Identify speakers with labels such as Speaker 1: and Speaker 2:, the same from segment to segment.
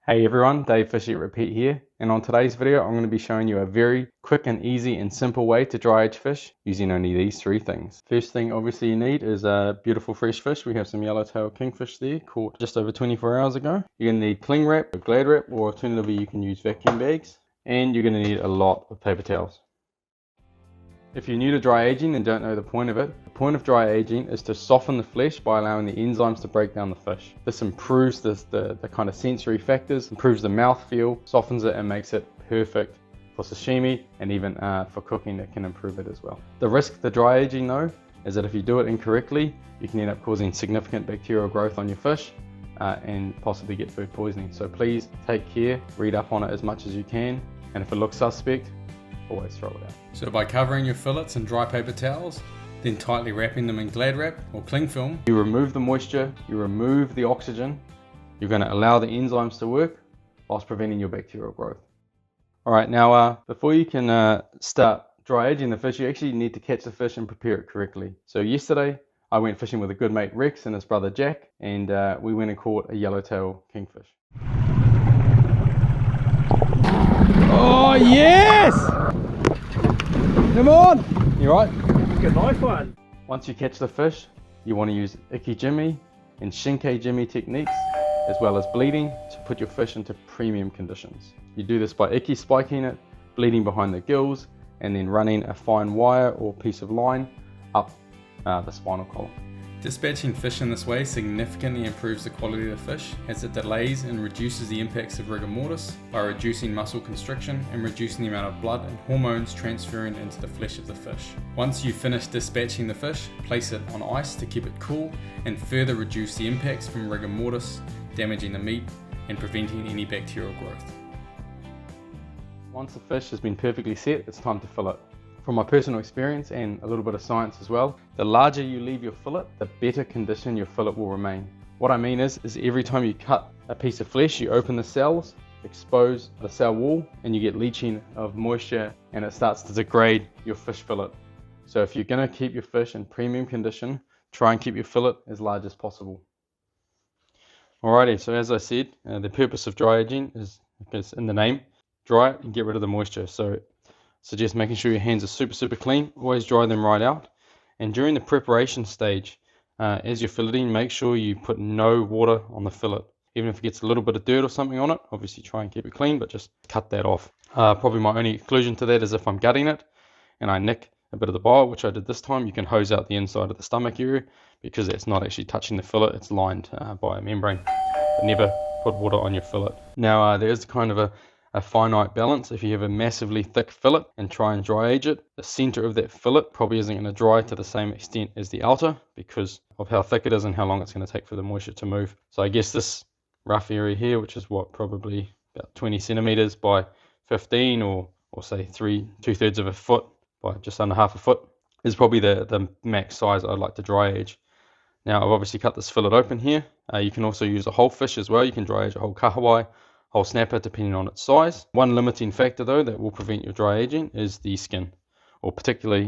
Speaker 1: Hey everyone, Dave Fish Eat Repeat here, and on today's video I'm going to be showing you a very quick and easy and simple way to dry age fish using only these three things. First thing obviously you need is a beautiful fresh fish. We have some yellowtail kingfish there caught just over 24 hours ago. You're going to need cling wrap, or glad wrap, or alternatively you can use vacuum bags, and you're going to need a lot of paper towels. If you're new to dry aging and don't know the point of it, the point of dry aging is to soften the flesh by allowing the enzymes to break down the fish. This improves the kind of sensory factors, improves the mouthfeel, softens it and makes it perfect for sashimi, and even for cooking it can improve it as well. The risk to dry aging though is that if you do it incorrectly, you can end up causing significant bacterial growth on your fish and possibly get food poisoning. So please take care, read up on it as much as you can, and if it looks suspect, always throw it out.
Speaker 2: So by covering your fillets in dry paper towels, then tightly wrapping them in glad wrap or cling film,
Speaker 1: you remove the moisture, you remove the oxygen, you're going to allow the enzymes to work whilst preventing your bacterial growth. Alright, now before you can start dry aging the fish, you actually need to catch the fish and prepare it correctly. So yesterday I went fishing with a good mate Rex and his brother Jack, and we went and caught a yellowtail kingfish.
Speaker 2: oh yes! Come on!
Speaker 1: You right?
Speaker 3: Good, nice one.
Speaker 1: Once you catch the fish, you want to use Ike Jime and Shinkei Jime techniques, as well as bleeding, to put your fish into premium conditions. You do this by Ike spiking it, bleeding behind the gills, and then running a fine wire or piece of line up the spinal column.
Speaker 2: Dispatching fish in this way significantly improves the quality of the fish, as it delays and reduces the impacts of rigor mortis by reducing muscle constriction and reducing the amount of blood and hormones transferring into the flesh of the fish. Once you've finished dispatching the fish, place it on ice to keep it cool and further reduce the impacts from rigor mortis, damaging the meat and preventing any bacterial growth.
Speaker 1: Once the fish has been perfectly set, it's time to fillet. From my personal experience and a little bit of science as well, the larger you leave your fillet, the better condition your fillet will remain. What I mean is every time you cut a piece of flesh, you open the cells, expose the cell wall, and you get leaching of moisture, and it starts to degrade your fish fillet. So if you're going to keep your fish in premium condition, try and keep your fillet as large as possible. Alrighty, so as I said, the purpose of dry aging is in the name, dry it and get rid of the moisture. So suggest making sure your hands are super clean, always dry them right out. And during the preparation stage, as you're filleting, make sure you put no water on the fillet. Even if it gets a little bit of dirt or something on it, obviously try and keep it clean, but just cut that off. Probably my only exclusion to that is if I'm gutting it and I nick a bit of the bile, which I did this time, you can hose out the inside of the stomach area because it's not actually touching the fillet, it's lined by a membrane. But never put water on your fillet. Now there's kind of a finite balance. If you have a massively thick fillet and try and dry age it, the center of that fillet probably isn't going to dry to the same extent as the outer because of how thick it is and how long it's going to take for the moisture to move. So I guess this rough area here, which is probably about 20 centimeters by 15 or say 2/3 of a foot by just under half a foot, is probably the max size I'd like to dry age. Now I've obviously cut this fillet open here. You can also use a whole fish as well. You can dry age a whole kahawai, whole snapper, depending on its size. One limiting factor though that will prevent your dry aging is the skin, or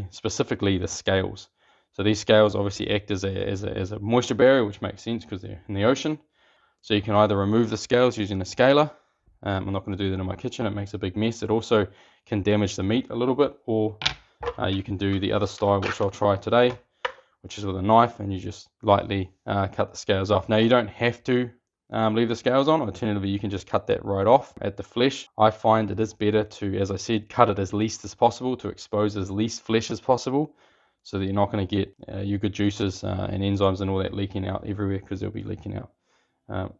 Speaker 1: specifically the scales. So these scales obviously act as a moisture barrier, which makes sense because they're in the ocean. So you can either remove the scales using a scaler. I'm not going to do that in my kitchen, it makes a big mess. It also can damage the meat a little bit, or you can do the other style, which I'll try today, which is with a knife, and you just lightly cut the scales off. Now you don't have to leave the scales on. Alternatively, you can just cut that right off at the flesh. I find it is better to, as I said, cut it as least as possible, to expose as least flesh as possible, so that you're not going to get your good juices and enzymes and all that leaking out everywhere, because they'll be leaking out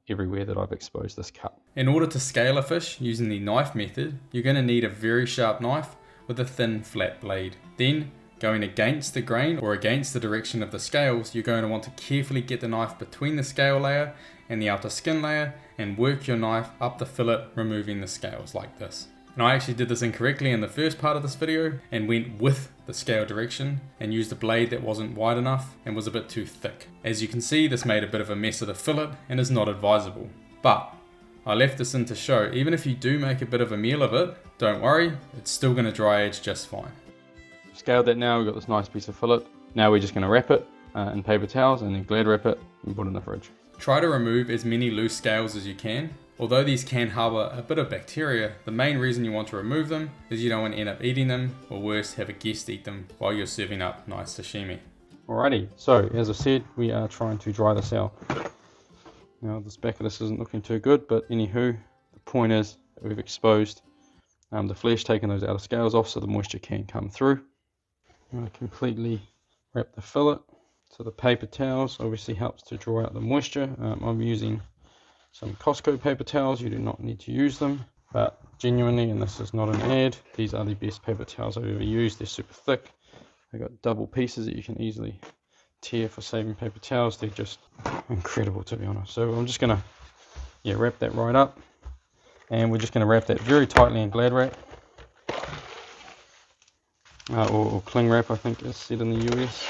Speaker 1: everywhere that I've exposed this cut.
Speaker 2: In order to scale a fish using the knife method, you're going to need a very sharp knife with a thin flat blade. Then, going against the grain or against the direction of the scales, you're going to want to carefully get the knife between the scale layer and the outer skin layer and work your knife up the fillet, removing the scales like this. And I actually did this incorrectly in the first part of this video and went with the scale direction and used a blade that wasn't wide enough and was a bit too thick. As you can see, this made a bit of a mess of the fillet and is not advisable. But I left this in to show, even if you do make a bit of a meal of it, don't worry, it's still going to dry age just fine.
Speaker 1: Scaled that now, we've got this nice piece of fillet. Now we're just going to wrap it in paper towels and then glad wrap it and put it in the fridge.
Speaker 2: Try to remove as many loose scales as you can, Although these can harbour a bit of bacteria, the main reason you want to remove them is you don't want to end up eating them, or worse, have a guest eat them while you're serving up nice sashimi.
Speaker 1: Alrighty, so as I said, we are trying to dry this out. Now this back of this isn't looking too good, but anywho, the point is that we've exposed the flesh, taking those outer scales off so the moisture can come through. I'm going to completely wrap the fillet. So the paper towels obviously helps to draw out the moisture. I'm using some Costco paper towels. You do not need to use them, but genuinely, and this is not an ad, these are the best paper towels I've ever used. They're super thick. They've got double pieces that you can easily tear for saving paper towels. They're just incredible, to be honest. So I'm just going to wrap that right up, and we're just going to wrap that very tightly in Glad wrap, or cling wrap, I think it's said in the US.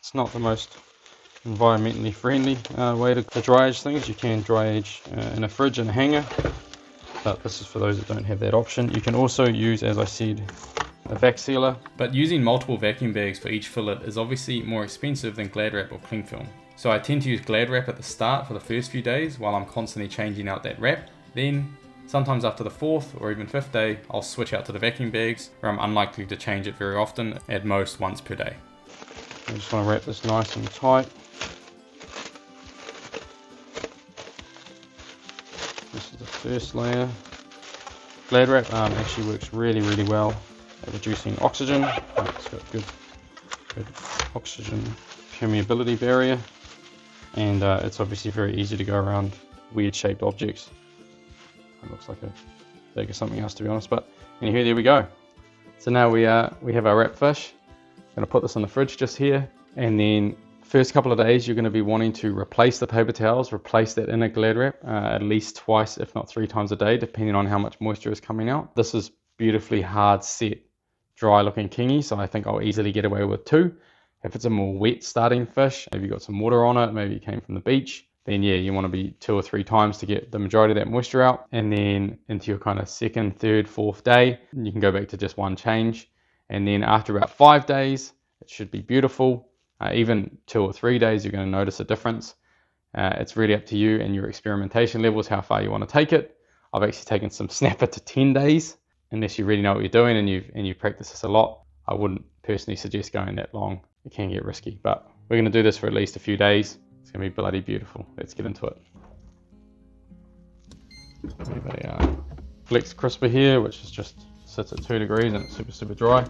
Speaker 1: It's not the most environmentally friendly way to dry age things. You can dry age in a fridge and a hanger, but this is for those that don't have that option. You can also use, as I said, a vac sealer.
Speaker 2: But using multiple vacuum bags for each fillet is obviously more expensive than Glad wrap or cling film. So I tend to use Glad wrap at the start for the first few days while I'm constantly changing out that wrap. Then sometimes after the 4th or even 5th day, I'll switch out to the vacuum bags, where I'm unlikely to change it very often, at most once per day.
Speaker 1: I just want to wrap this nice and tight. This is the first layer. Glad wrap actually works really well at reducing oxygen. It's got good oxygen permeability barrier, and it's obviously very easy to go around weird shaped objects. It looks like a bag of something else, to be honest, but anyway, there we go. So now we have our wrapped fish. I'm going to put this in the fridge just here, and then first couple of days you're going to be wanting to replace the paper towels, replace that inner Glad wrap at least twice, if not 3 times a day, depending on how much moisture is coming out. This is beautifully hard set, dry looking kingy, so I think I'll easily get away with 2. If it's a more wet starting fish, maybe you got some water on it, maybe you came from the beach, then yeah, you want to be 2 or 3 times to get the majority of that moisture out. And then into your kind of 2nd, 3rd, 4th day, you can go back to just 1 change. And then after about 5 days, it should be beautiful. Even 2 or 3 days, you're going to notice a difference. It's really up to you and your experimentation levels, how far you want to take it. I've actually taken some snapper to 10 days. Unless you really know what you're doing and you've practiced this a lot, I wouldn't personally suggest going that long. It can get risky, but we're going to do this for at least a few days. It's going to be bloody beautiful. Let's get into it. We have a Flex crisper here, which is just sits at 2 degrees and it's super dry.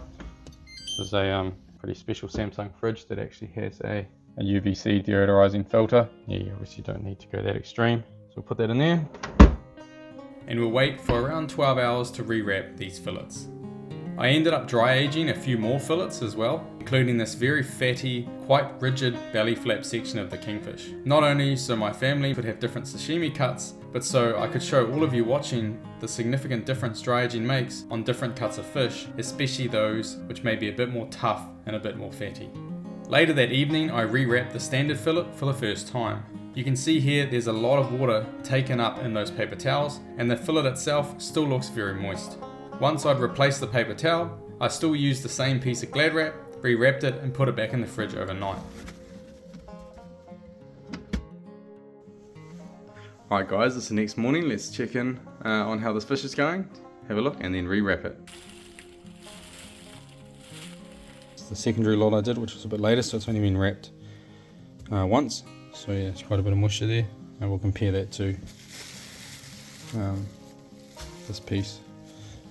Speaker 1: This is a pretty special Samsung fridge that actually has a UVC deodorizing filter. Yeah, you obviously don't need to go that extreme. So we'll put that in there.
Speaker 2: And we'll wait for around 12 hours to rewrap these fillets. I ended up dry aging a few more fillets as well, including this very fatty, quite rigid belly flap section of the kingfish. Not only so my family could have different sashimi cuts, but so I could show all of you watching the significant difference dry aging makes on different cuts of fish, especially those which may be a bit more tough and a bit more fatty. Later that evening, I rewrapped the standard fillet for the first time. You can see here there's a lot of water taken up in those paper towels, and the fillet itself still looks very moist. Once I'd replaced the paper towel, I still used the same piece of Glad wrap, rewrapped it and put it back in the fridge overnight. Alright guys, it's the next morning. Let's check in on how this fish is going, have a look and then rewrap it.
Speaker 1: It's the secondary lot I did, which was a bit later, so it's only been wrapped once. So yeah, it's quite a bit of moisture there, and we'll compare that to this piece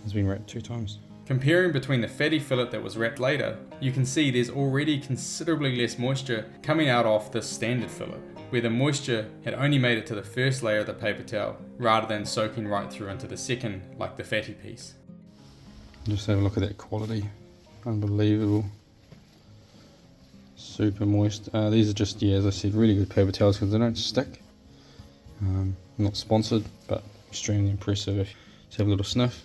Speaker 1: has been wrapped 2 times.
Speaker 2: Comparing between the fatty fillet that was wrapped later, you can see there's already considerably less moisture coming out of this standard fillet, where the moisture had only made it to the first layer of the paper towel, rather than soaking right through into the second, like the fatty piece.
Speaker 1: Just have a look at that quality, unbelievable. Super moist. These are just, yeah, as I said, really good paper towels because they don't stick. Not sponsored, but extremely impressive. Let's have a little sniff.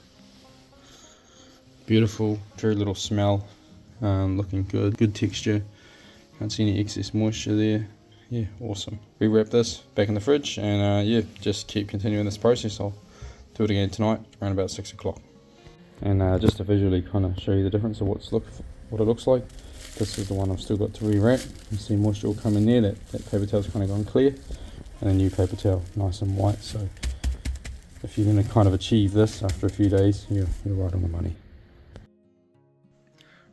Speaker 1: Beautiful, very little smell. Looking good, good texture. Can't see any excess moisture there. Yeah, awesome. Rewrap this back in the fridge, and yeah, just keep continuing this process. I'll do it again tonight around about 6 o'clock. And just to visually kind of show you the difference of what it looks like. This is the one I've still got to rewrap. You can see moisture will come in there. That paper towel's kind of gone clear, and a new paper towel, nice and white. So if you're going to kind of achieve this after a few days, you're right on the money.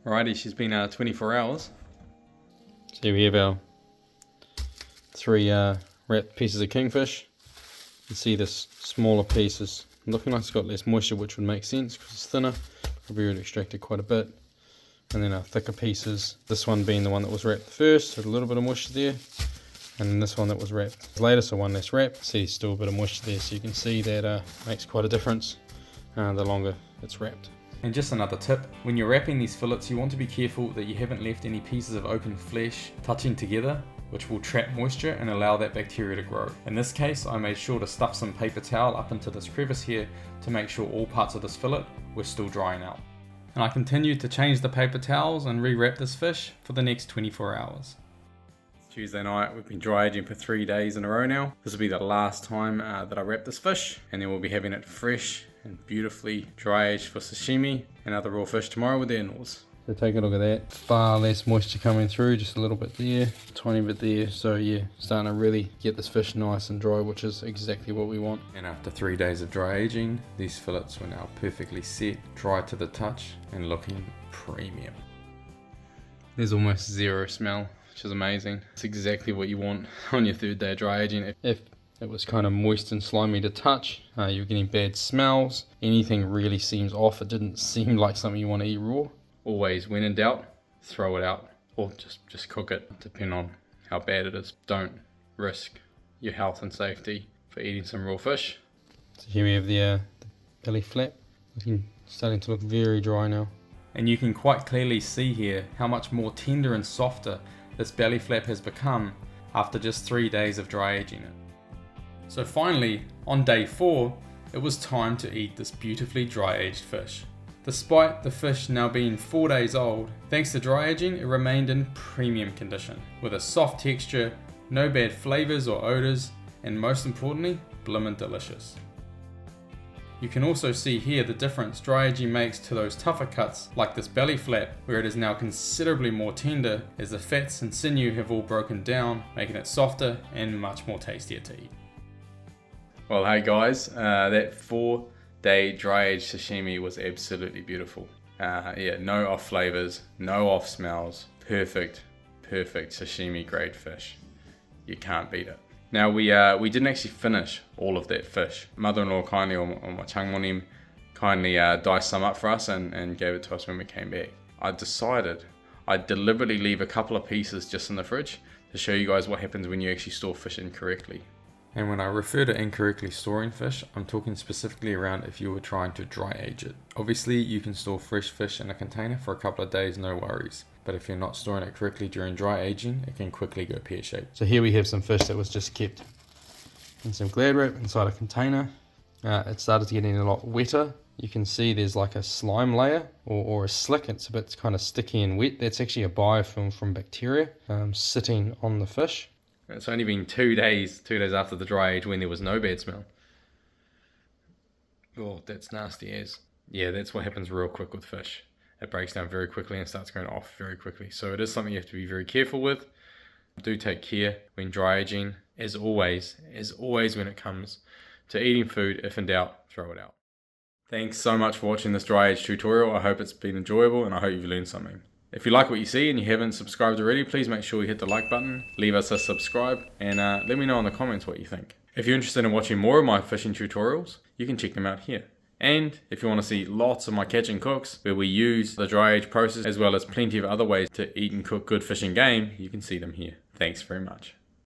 Speaker 2: Alrighty, she's been 24 hours. So here we have our 3 wrapped pieces of kingfish. You can see this smaller piece is looking like it's got less moisture, which would make sense because it's thinner. Probably would have extracted quite a bit. And then our thicker pieces, this one being the one that was wrapped first, had a little bit of moisture there. And then this one that was wrapped later, so one less wrapped. See, still a bit of moisture there, so you can see that makes quite a difference the longer it's wrapped. And just another tip, when you're wrapping these fillets, you want to be careful that you haven't left any pieces of open flesh touching together, which will trap moisture and allow that bacteria to grow. In this case, I made sure to stuff some paper towel up into this crevice here to make sure all parts of this fillet were still drying out. And I continued to change the paper towels and re-wrap this fish for the next 24 hours. Tuesday night, we've been dry aging for 3 days in a row now. This will be the last time that I wrap this fish, and then we'll be having it fresh and beautifully dry aged for sashimi and other raw fish tomorrow with the in-laws. So take a look at that. Far less moisture coming through, just a little bit there, tiny bit there. So yeah, starting to really get this fish nice and dry, which is exactly what we want. And after 3 days of dry aging, these fillets were now perfectly set, dry to the touch, and looking premium. There's almost zero smell, which is amazing. It's exactly what you want on your 3rd day of dry aging. If it was kind of moist and slimy to touch, you're getting bad smells. Anything really seems off. It didn't seem like something you want to eat raw. Always, when in doubt, throw it out or just cook it, depending on how bad it is. Don't risk your health and safety for eating some raw fish. So here we have the belly flap, starting to look very dry now. And you can quite clearly see here how much more tender and softer this belly flap has become after just 3 days of dry aging it. So finally, on day 4, it was time to eat this beautifully dry aged fish. Despite the fish now being 4 days old, thanks to dry aging, it remained in premium condition, with a soft texture, no bad flavors or odors, and most importantly, blimmin' delicious. You can also see here the difference dry aging makes to those tougher cuts, like this belly flap, where it is now considerably more tender as the fats and sinew have all broken down, making it softer and much more tastier to eat. Well, hey guys, that 4-day dry aged sashimi was absolutely beautiful. Yeah, no off flavors, no off smells, perfect sashimi grade fish. You can't beat it. Now we didn't actually finish all of that fish. Mother-in-law kindly, or my changmonim, kindly diced some up for us and gave it to us when we came back. I decided I'd deliberately leave a couple of pieces just in the fridge to show you guys what happens when you actually store fish incorrectly. And when I refer to incorrectly storing fish, I'm talking specifically around if you were trying to dry age it. Obviously, you can store fresh fish in a container for a couple of days, no worries. But if you're not storing it correctly during dry aging, it can quickly go pear-shaped. So here we have some fish that was just kept in some Glad wrap inside a container. It started getting a lot wetter. You can see there's like a slime layer or a slick. It's a bit kind of sticky and wet. That's actually a biofilm from bacteria sitting on the fish. It's only been 2 days after the dry age when there was no bad smell. Oh, that's nasty as. Yeah, that's what happens real quick with fish. It breaks down very quickly and starts going off very quickly. So it is something you have to be very careful with. Do take care when dry aging. As always when it comes to eating food, if in doubt, throw it out. Thanks so much for watching this dry age tutorial. I hope it's been enjoyable and I hope you've learned something. If you like what you see and you haven't subscribed already, please make sure you hit the like button, leave us a subscribe, and let me know in the comments what you think. If you're interested in watching more of my fishing tutorials, you can check them out here. And if you want to see lots of my catch and cooks, where we use the dry age process, as well as plenty of other ways to eat and cook good fish and game, you can see them here. Thanks very much.